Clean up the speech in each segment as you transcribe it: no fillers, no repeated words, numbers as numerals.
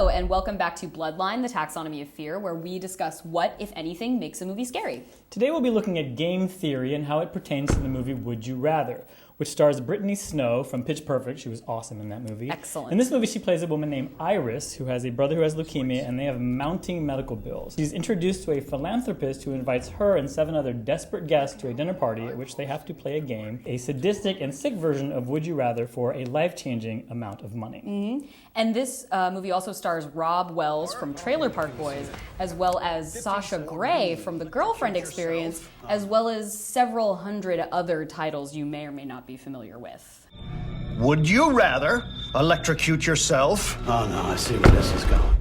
Hello, and welcome back to Bloodline, the Taxonomy of Fear, where we discuss what, if anything, makes a movie scary. Today we'll be looking at game theory and how it pertains to the movie Would You Rather, which stars Brittany Snow from Pitch Perfect. She was awesome in that movie. Excellent. In this movie, she plays a woman named Iris, who has a brother who has leukemia, and they have mounting medical bills. She's introduced to a philanthropist who invites her and 7 other desperate guests to a dinner party at which they have to play a game, a sadistic and sick version of Would You Rather for a life-changing amount of money. Mm-hmm. And this movie also stars Robb Wells from Trailer Park Boys, as well as Sasha Grey from The Girlfriend Experience, as well as several hundred other titles you may or may not be familiar with. Would you rather electrocute yourself? Oh no, I see where this is going.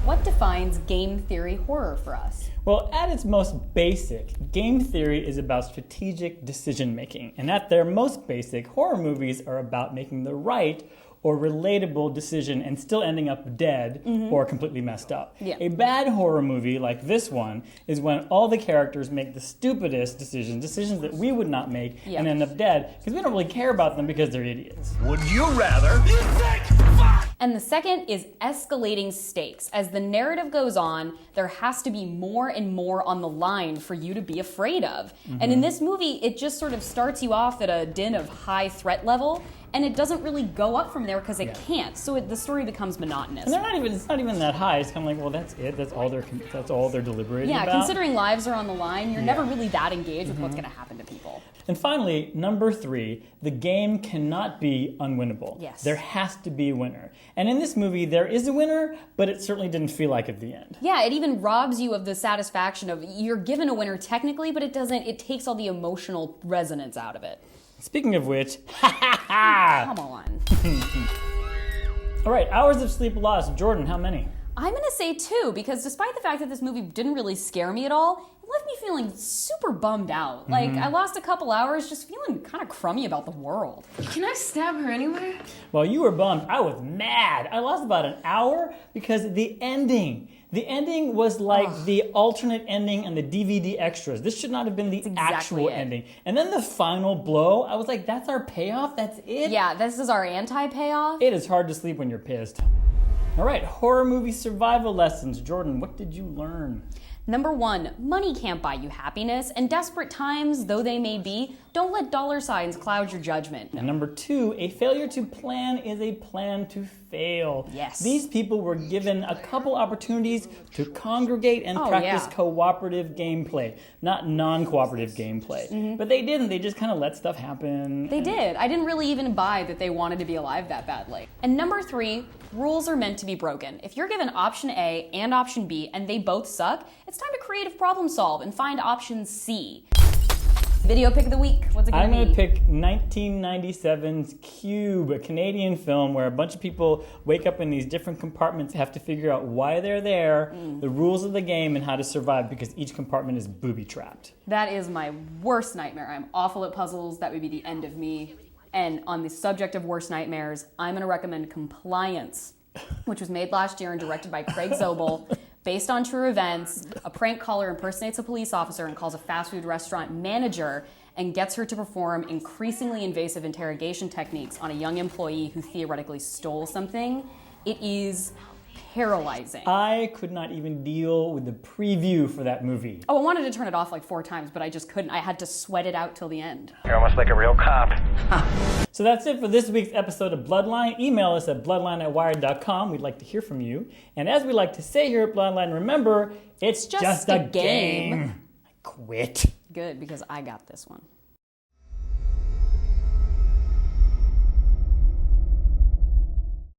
What defines game theory horror for us? Well, at its most basic, game theory is about strategic decision-making. And at their most basic, horror movies are about making the right or relatable decision and still ending up dead or completely messed up. Yeah. A bad horror movie like this one is when all the characters make the stupidest decisions that we would not make, and end up dead because we don't really care about them because they're idiots. Would you rather? You sick fuck! And the second is escalating stakes. As the narrative goes on, there has to be more and more on the line for you to be afraid of. And in this movie, it just sort of starts you off at a din of high threat level, and it doesn't really go up from there because it can't. So the story becomes monotonous. And it's not even that high. It's kind of like, well, that's it. That's all they're deliberating about. Yeah, considering lives are on the line, you're never really that engaged with what's going to happen to people. And finally, number 3, the game cannot be unwinnable. Yes. There has to be a winner. And in this movie, there is a winner, but it certainly didn't feel like at the end. Yeah, it even robs you of the satisfaction of you're given a winner technically, but it takes all the emotional resonance out of it. Speaking of which, come on. All right, hours of sleep lost. Jordan, how many? I'm going to say 2, because despite the fact that this movie didn't really scare me at all, it left me feeling super bummed out. Like, I lost a couple hours just feeling kind of crummy about the world. Can I stab her anywhere? While you were bummed, I was mad. I lost about an hour because the ending was like the alternate ending and the DVD extras. This should not have been the actual ending. And then the final blow, I was like, that's our payoff? That's it? Yeah, this is our anti-payoff. It is hard to sleep when you're pissed. All right, horror movie survival lessons. Jordan, what did you learn? Number 1, money can't buy you happiness, and desperate times, though they may be, don't let dollar signs cloud your judgment. And number 2, a failure to plan is a plan to fail. Yes. These people were given a couple opportunities to congregate and practice cooperative gameplay, not non-cooperative gameplay. But they didn't. They just kind of let stuff happen. They did. I didn't really even buy that they wanted to be alive that badly. And number 3, rules are meant to be broken. If you're given option A and option B and they both suck, it's time to creative problem solve and find option C. Video pick of the week. What's it going to be? I'm going to pick 1997's Cube, a Canadian film where a bunch of people wake up in these different compartments, have to figure out why they're there, the rules of the game, and how to survive because each compartment is booby-trapped. That is my worst nightmare. I'm awful at puzzles. That would be the end of me. And on the subject of worst nightmares, I'm going to recommend Compliance, which was made last year and directed by Craig Zobel. Based on true events, a prank caller impersonates a police officer and calls a fast food restaurant manager and gets her to perform increasingly invasive interrogation techniques on a young employee who theoretically stole something. It is paralyzing. I could not even deal with the preview for that movie. Oh, I wanted to turn it off like 4 times, but I just couldn't. I had to sweat it out till the end. You're almost like a real cop. So that's it for this week's episode of Bloodline. Email us at bloodline@wired.com. We'd like to hear from you. And as we like to say here at Bloodline, remember, it's just a game. I quit. Good, because I got this one.